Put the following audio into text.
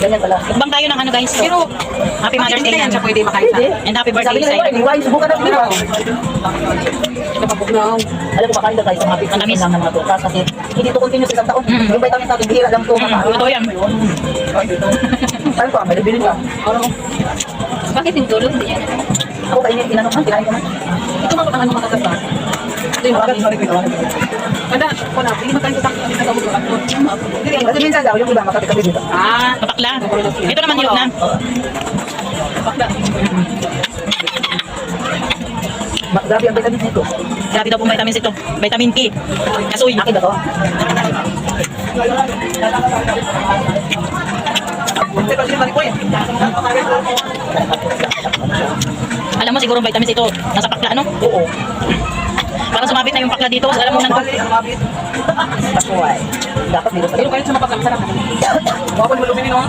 Ganyan pala. Bang tayo ng ano guys. Pero Happy Mother's Day yan. Siya pwede makain. And happy birthday Sabi nila, sa iyo. wine, subukan natin, di ba? Kapapugnaw. Alam ko, makain na tayo sa mga pizza lang ng mga tutas kasi hindi to continuous isang taon. Yung vitamins natin, bihira lang to. Totoo yan. Saan ko, may nabilin ka. Bakit yung tulog? Hindi yan. Ako kainin, kinain ko man. Ito mga ano makakasa. Ito yung bakit. Kada, ko na, hindi makain sa takot sa tawag ko. Kasi minsan daw, yung iba makakitabi dito. Ah, Kapakla. Ito naman hilot na. bakla. Grabe ang vitamins nito. Grabe daw pong vitamins ito. Vitamin K. Kasoy. Akin ba to? Alam mo siguro vitamins ito. Nasa pakla ano? Oo. Parang sumabit na yung pakla dito. Alam mo nang Tapuay. Dapat dito sa Pero kahit sa mapagkang sarap. Bawal mo luminin, no?